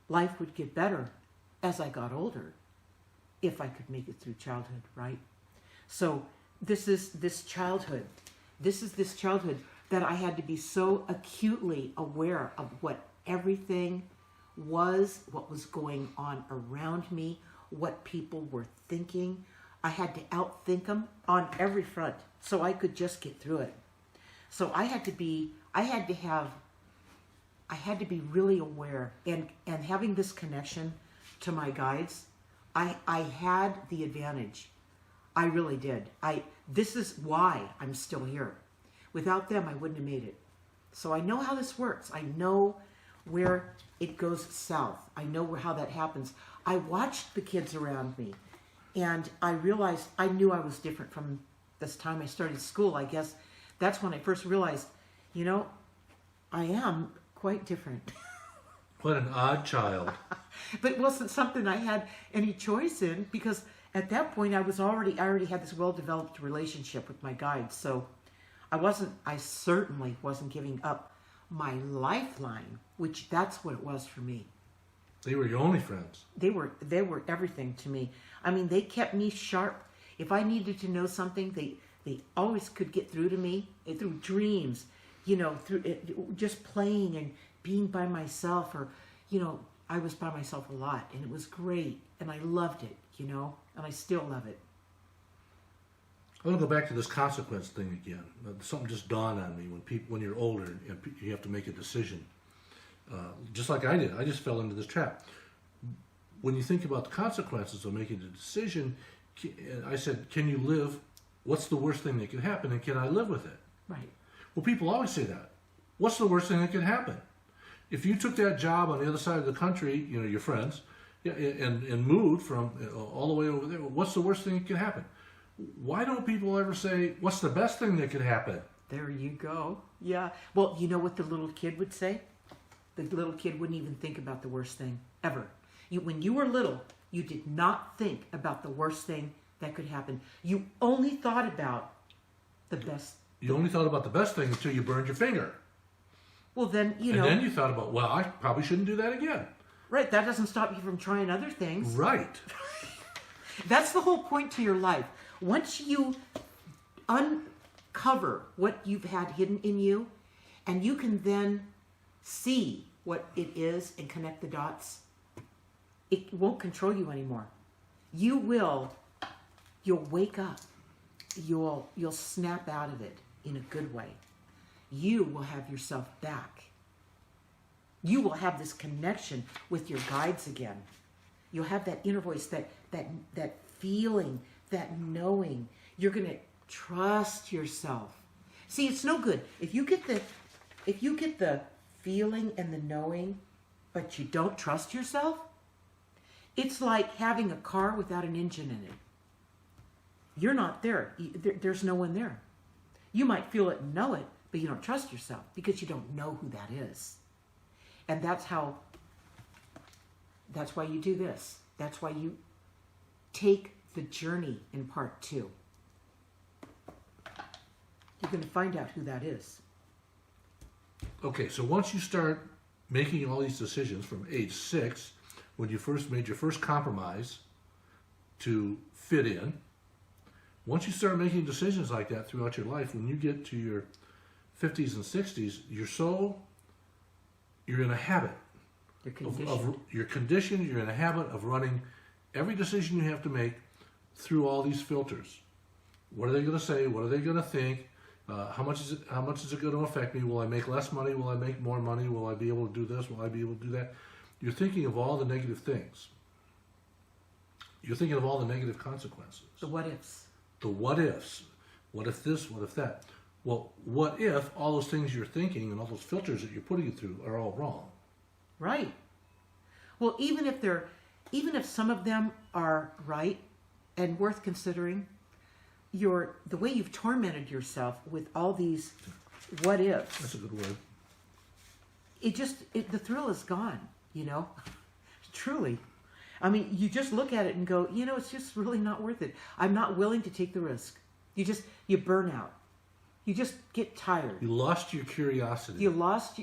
life would get better as I got older. If I could make it through childhood, right? So this is this childhood. This is this childhood that I had to be so acutely aware of what everything was, what was going on around me, what people were thinking. I had to outthink them on every front so I could just get through it. So I had to be really aware, and having this connection to my guides, I had the advantage I really did. This is why I'm still here. Without them, I wouldn't have made it. So I know how this works. I know where it goes south. I know how that happens. I watched the kids around me, and I realized I knew I was different from this time I started school. I guess that's when I first realized, I am quite different. What an odd child. But it wasn't something I had any choice in, because at that point I already had this well-developed relationship with my guide. So I certainly wasn't giving up my lifeline, which that's what it was for me. They were your only friends. They were everything to me. I mean, they kept me sharp. If I needed to know something, they always could get through to me through dreams, through just playing and being by myself, or, I was by myself a lot, and it was great, and I loved it, and I still love it. I want to go back to this consequence thing again. Something just dawned on me when you're older and you have to make a decision. Just like I did, I just fell into this trap. When you think about the consequences of making a decision, I said, can you live? What's the worst thing that could happen, and can I live with it? Right. Well, people always say that. What's the worst thing that could happen? If you took that job on the other side of the country, your friends, and moved from all the way over there, what's the worst thing that could happen? Why don't people ever say, what's the best thing that could happen? There you go. Yeah. Well, you know what the little kid would say? The little kid wouldn't even think about the worst thing, ever. When you were little, you did not think about the worst thing that could happen. You only thought about the best. You only thought about the best thing until you burned your finger. Well, then, And then you thought about, well, I probably shouldn't do that again. Right, that doesn't stop you from trying other things. Right. That's the whole point to your life. Once you uncover what you've had hidden in you, and you can then see what it is and connect the dots, it won't control you anymore. You'll wake up. You'll snap out of it in a good way. You will have yourself back. You will have this connection with your guides again. You'll have that inner voice, that feeling, that knowing. You're going to trust yourself. See, it's no good if you get the feeling and the knowing, but you don't trust yourself. It's like having a car without an engine in it. You're not there. There's no one there. You might feel it and know it, but you don't trust yourself because you don't know who that is. And that's why you do this. That's why you take the journey in part 2. You're going to find out who that is. Okay, so once you start making all these decisions from age 6, when you first made your first compromise to fit in, once you start making decisions like that throughout your life, when you get to your 50s and 60s, you're in a habit. You're conditioned, you're in a habit of running every decision you have to make through all these filters. What are they going to say? What are they going to think? How much is it going to affect me? Will I make less money? Will I make more money? Will I be able to do this? Will I be able to do that? You're thinking of all the negative things. You're thinking of all the negative consequences. The what ifs. The what ifs. What if this? What if that? Well, what if all those things you're thinking and all those filters that you're putting it through are all wrong? Right. Well, even if some of them are right and worth considering, the way you've tormented yourself with all these what ifs. That's a good word. The thrill is gone, Truly. I mean, you just look at it and go, it's just really not worth it. I'm not willing to take the risk. You burn out. You just get tired. You lost your curiosity. You lost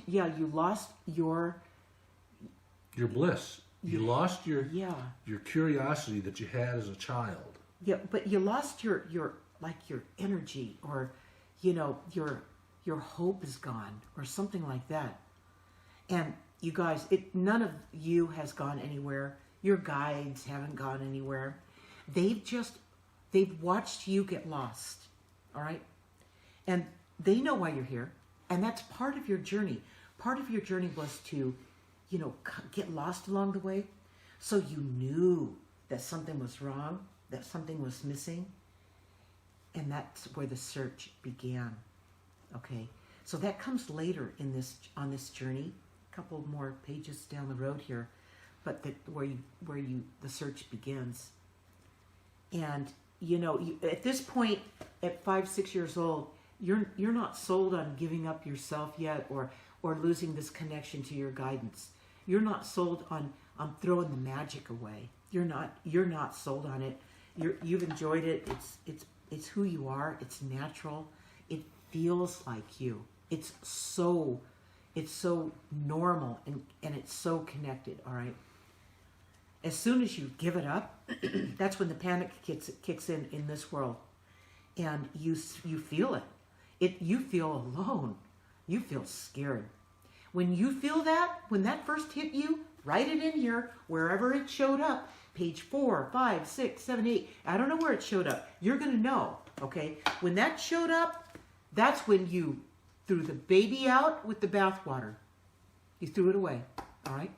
your bliss. You lost your curiosity that you had as a child. Yeah, but you lost your energy, or your hope is gone, or something like that. And you guys, none of you has gone anywhere. Your guides haven't gone anywhere. They've watched you get lost. All right? And they know why you're here. And that's part of your journey. Part of your journey was to, get lost along the way. So you knew that something was wrong, that something was missing. And that's where the search began. Okay, so that comes later in this on this journey, a couple more pages down the road here, but where the search begins. And at this point, at 5-6 years old, you're not sold on giving up yourself yet, or losing this connection to your guidance. You're not sold on throwing the magic away. You're not sold on it. You've enjoyed it. It's who you are. It's natural. It feels like you. It's so normal and it's so connected. All right. As soon as you give it up, that's when the panic kicks in this world, and you feel it. You feel alone. You feel scared. When you feel that, when that first hit you, write it in here wherever it showed up. Page 4, 5, 6, 7, 8. I don't know where it showed up. You're going to know, okay? When that showed up, that's when you threw the baby out with the bathwater. You threw it away, all right?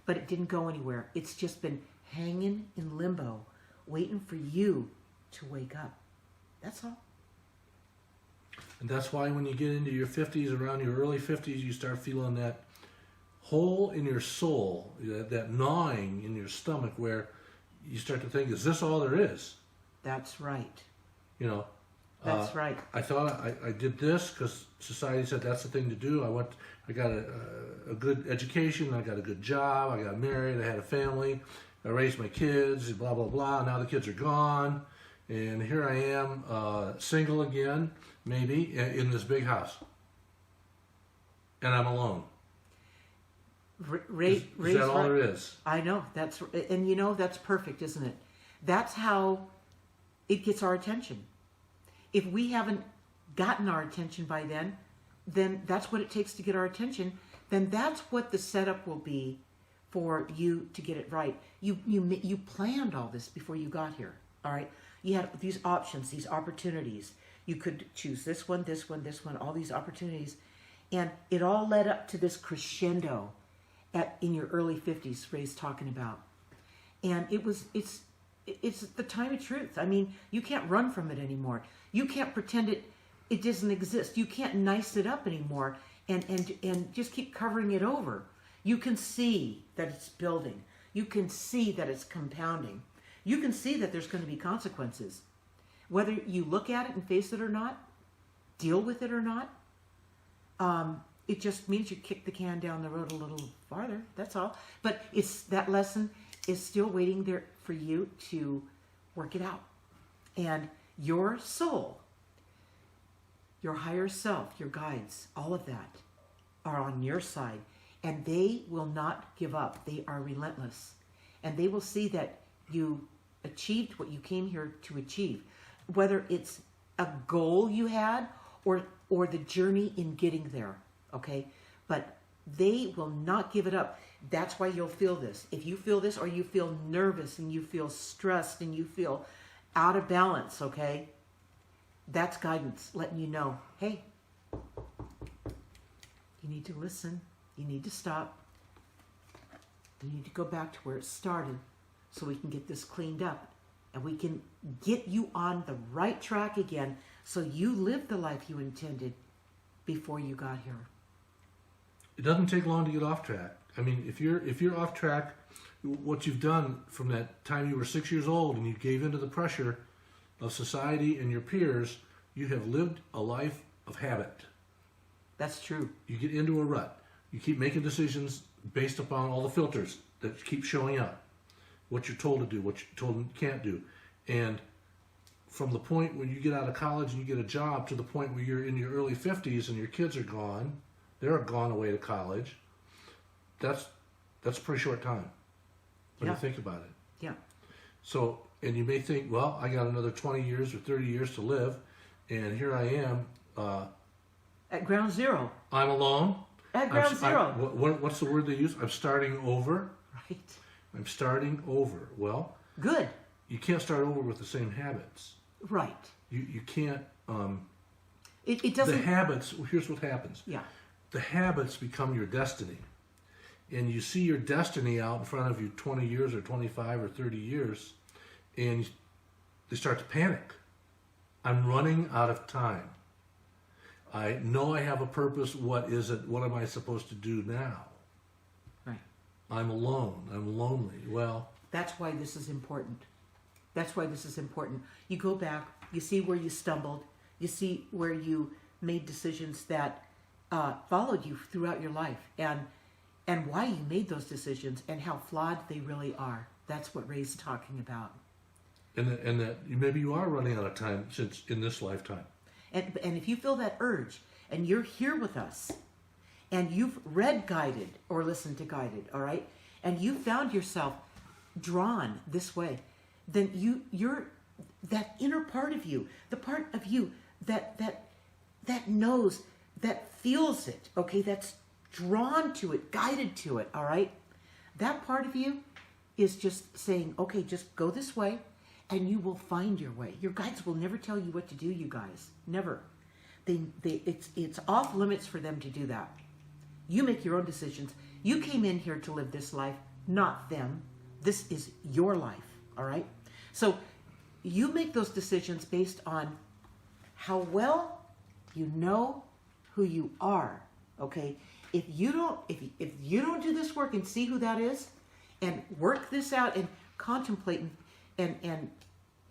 But it didn't go anywhere. It's just been hanging in limbo, waiting for you to wake up. That's all. And that's why when you get into your 50s, around your early 50s, you start feeling that hole in your soul, that gnawing in your stomach, where you start to think, is this all there is? That's right. That's right. I thought I did this because society said that's the thing to do. I got a good education, I got a good job, I got married, I had a family, I raised my kids, blah, blah, blah. Now the kids are gone, and here I am, single again, maybe, in this big house. And I'm alone. Is that all there is? I know. That's perfect, isn't it? That's how it gets our attention. If we haven't gotten our attention by then that's what it takes to get our attention. Then that's what the setup will be for you to get it right. You planned all this before you got here. All right. You had these options, these opportunities. You could choose this one, all these opportunities, and it all led up to this crescendo in your early 50s. Ray's talking about, and it's the time of truth. I mean, you can't run from it anymore. You can't pretend it doesn't exist. You can't nice it up anymore and just keep covering it over. You can see that it's building. You can see that it's compounding. You can see that there's going to be consequences. Whether you look at it and face it or not, deal with it or not, it just means you kick the can down the road a little farther. That's all. But that lesson is still waiting there for you to work it out. And your soul, your higher self, your guides, all of that are on your side. And they will not give up. They are relentless. And they will see that you achieved what you came here to achieve. Whether it's a goal you had or the journey in getting there, okay? But they will not give it up. That's why you'll feel this. If you feel this, or you feel nervous and you feel stressed and you feel out of balance, okay? That's guidance letting you know, hey, you need to listen. You need to stop. You need to go back to where it started so we can get this cleaned up and we can get you on the right track again so you live the life you intended before you got here. It doesn't take long to get off track. I mean, if you're off track, what you've done from that time you were 6 years old and you gave into the pressure of society and your peers, you have lived a life of habit. That's true. You get into a rut. You keep making decisions based upon all the filters that keep showing up. What you're told to do, what you're told you can't do. And from the point when you get out of college and you get a job to the point where you're in your early 50s and your kids are gone, they're gone away to college, that's a pretty short time when you think about it. Yeah. So, and you may think, well, I got another 20 years or 30 years to live, and here I am. At ground zero. I'm alone. At ground zero. What's the word they use? I'm starting over. Right. I'm starting over. Well, good. You can't start over with the same habits. Right. You can't. It doesn't. The habits. Here's what happens. Yeah. The habits become your destiny, and you see your destiny out in front of you 20 years or 25 or 30 years, and they start to panic. I'm running out of time. I know I have a purpose. What is it? What am I supposed to do now? Right. I'm alone. I'm lonely. Well, that's why this is important. That's why this is important. You go back, you see where you stumbled, you see where you made decisions that followed you throughout your life, and why you made those decisions, and how flawed they really are. That's what Ray's talking about. And that maybe you are running out of time since in this lifetime. And if you feel that urge, and you're here with us, and you've read Guided or listened to Guided, all right, and you found yourself drawn this way, then you're that inner part of you, the part of you that knows, that feels it, okay, that's drawn to it, guided to it, all right? That part of you is just saying, okay, just go this way, and you will find your way. Your guides will never tell you what to do, you guys. Never. It's off limits for them to do that. You make your own decisions. You came in here to live this life, not them. This is your life, all right? So you make those decisions based on how well you know who you are, okay? If you don't do this work and see who that is, and work this out and contemplate and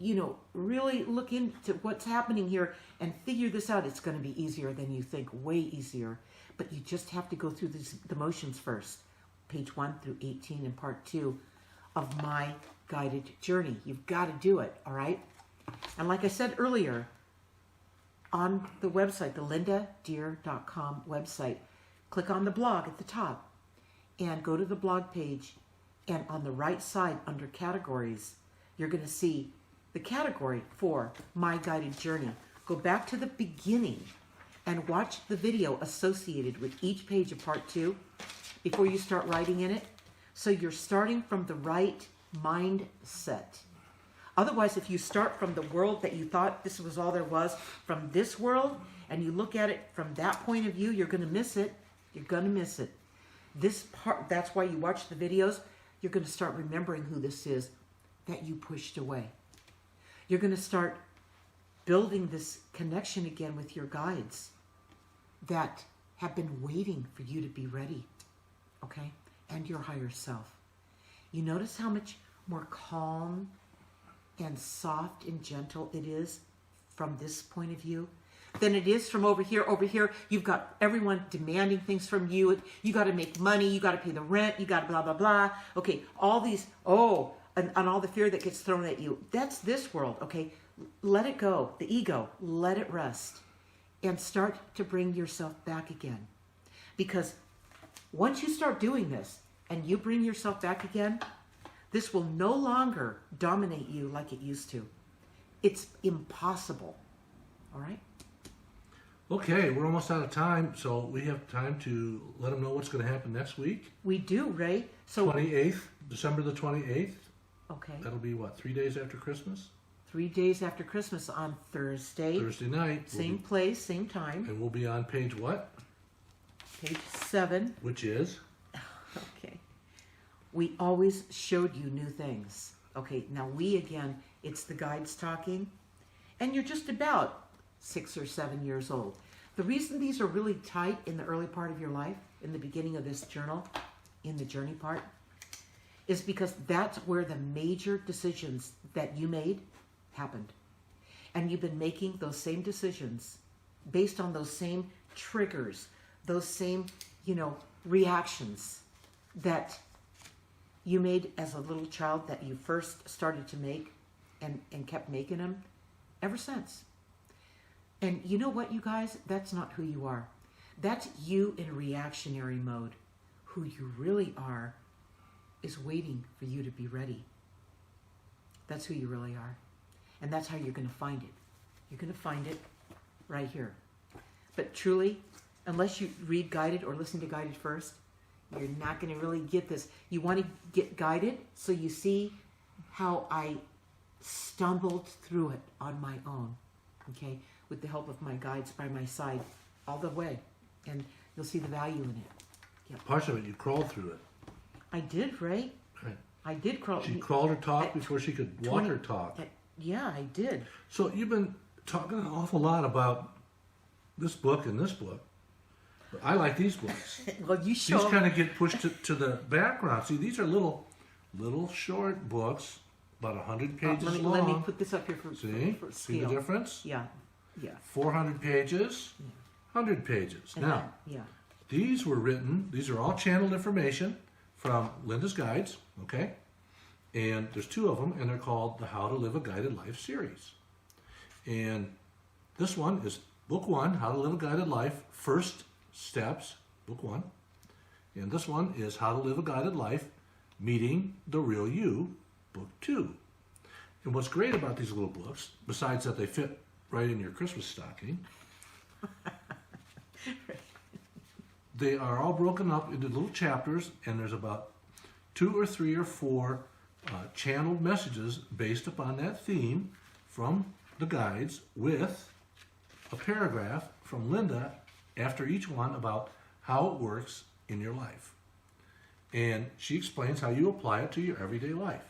you know, really look into what's happening here and figure this out, it's going to be easier than you think, way easier. But you just have to go through the motions first. Page 1 through 18 and part 2 of my guided journey. You've got to do it, all right? And like I said earlier, on the website, the lindadeir.com website, click on the blog at the top and go to the blog page, and on the right side under categories, you're going to see the category for My Guided Journey. Go back to the beginning and watch the video associated with each page of part 2 before you start writing in it. So you're starting from the right mindset. Otherwise, if you start from the world that you thought this was all there was, from this world, and you look at it from that point of view, you're going to miss it. You're going to miss it. This part, that's why you watch the videos. You're going to start remembering who this is that you pushed away. You're going to start building this connection again with your guides that have been waiting for you to be ready, okay? And your higher self. You notice how much more calm and soft and gentle it is from this point of view than it is from over here. Over here, you've got everyone demanding things from you. You got to make money. You got to pay the rent. You got to blah, blah, blah. Okay, all these, and all the fear that gets thrown at you. That's this world, okay? Let it go. The ego, let it rest. And start to bring yourself back again. Because once you start doing this and you bring yourself back again, this will no longer dominate you like it used to. It's impossible. All right? Okay, we're almost out of time, so we have time to let them know what's going to happen next week. We do, Ray. So 28th, December the 28th. Okay. That'll be what, 3 days after Christmas? 3 days after Christmas on Thursday. Thursday night. Same place, same time. And we'll be on page what? Page 7. Which is? Okay. We always showed you new things. Okay, now we again, it's the guides talking. And you're just about 6 or 7 years old. The reason these are really tight in the early part of your life, in the beginning of this journal, in the journey part, is because that's where the major decisions that you made happened. And you've been making those same decisions based on those same triggers, those same, reactions that you made as a little child that you first started to make and kept making them ever since. And you know what, you guys? That's not who you are. That's you in reactionary mode. Who you really are is waiting for you to be ready. That's who you really are. And that's how you're going to find it. You're going to find it right here. But truly, unless you read Guided or listen to Guided first, you're not going to really get this. You want to get guided so you see how I stumbled through it on my own, okay, with the help of my guides by my side all the way. And you'll see the value in it. Yep. Parts of it, you crawled through it. I did, Ray. Right. I did crawl. She crawled or talked before she could walk or talk. Yeah, I did. So you've been talking an awful lot about this book and this book, but I like these books. Well, you show These kind of get pushed to the background. See, these are little short books, about 100 pages long. Let me put this up here for See scale. the difference? Yeah. 400 pages, 100 pages. And Now, then, these were written, these are all channeled information from Linda's Guides, okay? And there's 2 of them, and they're called the How to Live a Guided Life series. And this one is Book 1, How to Live a Guided Life, First Steps, Book 1. And this one is How to Live a Guided Life, Meeting the Real You, Book 2. And what's great about these little books, besides that they fit right in your Christmas stocking, they are all broken up into little chapters, and there's about 2 or 3 or 4 channeled messages based upon that theme from the guides, with a paragraph from Linda after each one about how it works in your life. And she explains how you apply it to your everyday life.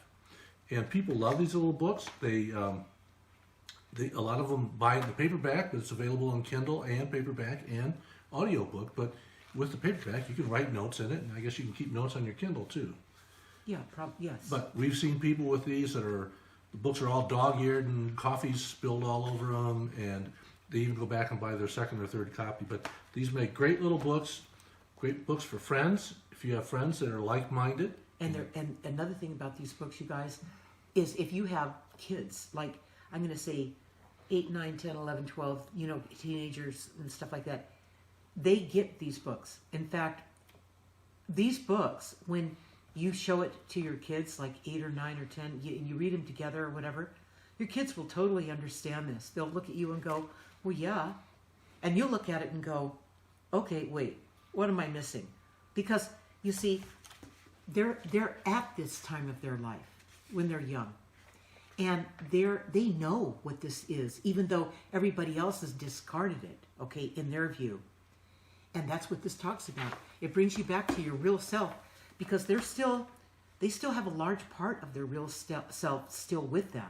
And people love these little books. They a lot of them buy it in the paperback, but it's available in Kindle and paperback and audiobook. But with the paperback, you can write notes in it, and I guess you can keep notes on your Kindle too. Yeah, yes. But we've seen people with these that are, the books are all dog-eared and coffee's spilled all over them, and they even go back and buy their 2nd or 3rd copy. But these make great little books, great books for friends, if you have friends that are like-minded. And another thing about these books, you guys, is if you have kids, like I'm going to say 8, 9, 10, 11, 12, teenagers and stuff like that, they get these books. In fact, these books, when you show it to your kids, like 8 or 9 or 10, you read them together or whatever, your kids will totally understand this. They'll look at you and go, well, yeah. And you'll look at it and go, okay, wait, what am I missing? Because, you see, they're at this time of their life when they're young. And they know what this is, even though everybody else has discarded it, okay, in their view. And that's what this talks about. It brings you back to your real self, because they still have a large part of their real self still with them.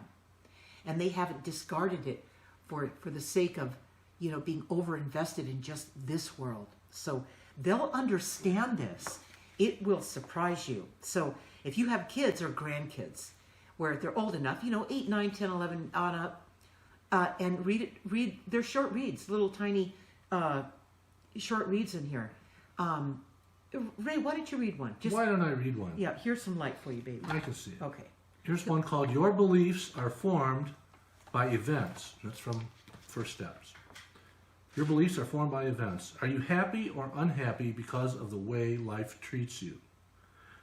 And they haven't discarded it for the sake of, being overinvested in just this world. So they'll understand this. It will surprise you. So if you have kids or grandkids where they're old enough, 8, 9, 10, 11 on up, and read their short reads, little tiny short reads in here. Ray, why don't you read one? Why don't I read one? Yeah, here's some light for you, baby. I can see it. Okay. Here's one called Your Beliefs Are Formed by Events. That's from First Steps. Your beliefs are formed by events. Are you happy or unhappy because of the way life treats you?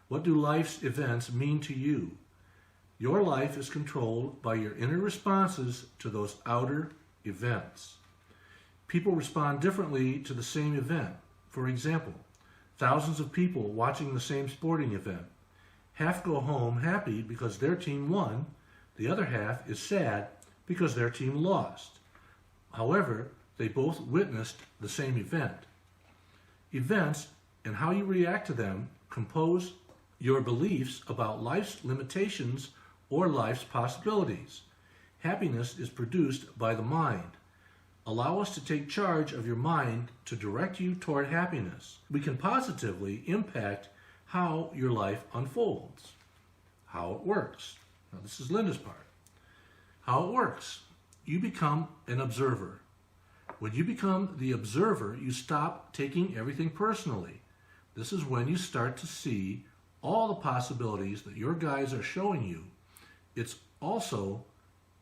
What do life's events mean to you? Your life is controlled by your inner responses to those outer events. People respond differently to the same event. For example, thousands of people watching the same sporting event. Half go home happy because their team won. The other half is sad because their team lost. However, they both witnessed the same event. Events and how you react to them compose your beliefs about life's limitations or life's possibilities. Happiness is produced by the mind. Allow us to take charge of your mind to direct you toward happiness. We can positively impact how your life unfolds. How it works. Now, this is Linda's part. How it works. You become an observer. When you become the observer, you stop taking everything personally. This is when you start to see all the possibilities that your guides are showing you. It's also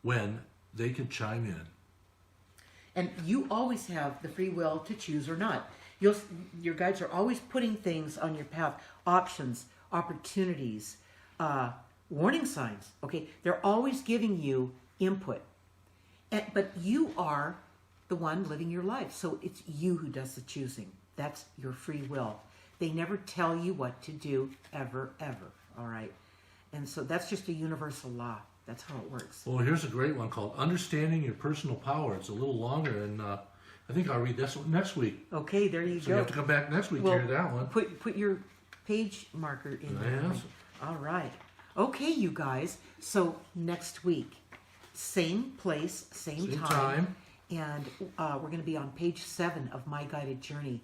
when they can chime in. And you always have the free will to choose or not. Your guides are always putting things on your path, options, opportunities, warning signs. Okay, they're always giving you input. But you are the one living your life, so it's you who does the choosing. That's your free will. They never tell you what to do, ever, ever. All right, and so that's just a universal law. That's how it works. Well, here's a great one called Understanding Your Personal Power. It's a little longer, and I think I'll read this one next week. Okay, there you So go. you have to come back next week to hear that one. Put your page marker in there. Yes. All right. Okay, you guys. So next week, same place, same time. And we're going to be on page 7 of My Guided Journey.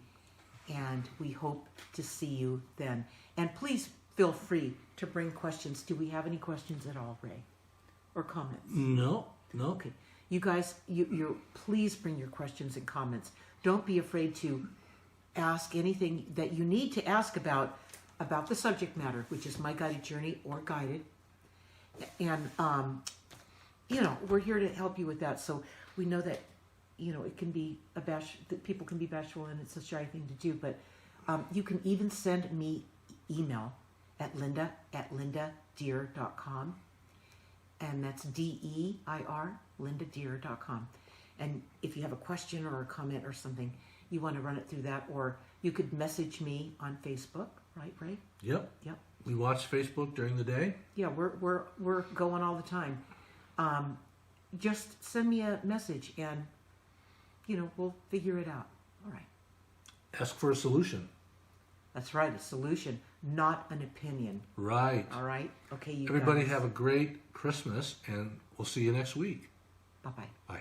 And we hope to see you then. And please feel free to bring questions. Do we have any questions at all, Ray? Or comments? No. Okay. You guys, you please bring your questions and comments. Don't be afraid to ask anything that you need to ask about the subject matter, which is My Guided Journey or Guided. And, we're here to help you with that. So we know that, it can be that people can be bashful and it's a shy thing to do. But you can even send me email at linda@lindadeir.com. And that's DEIR, lindadeir.com. And if you have a question or a comment or something, you want to run it through that, or you could message me on Facebook, right, Ray? Yep. Yep. We watch Facebook during the day. Yeah, we're going all the time. Just send me a message, and we'll figure it out. All right. Ask for a solution. That's right, a solution, not an opinion. Right. All right. Okay, you Everybody guys. have a great Christmas, and we'll see you next week. Bye-bye. Bye.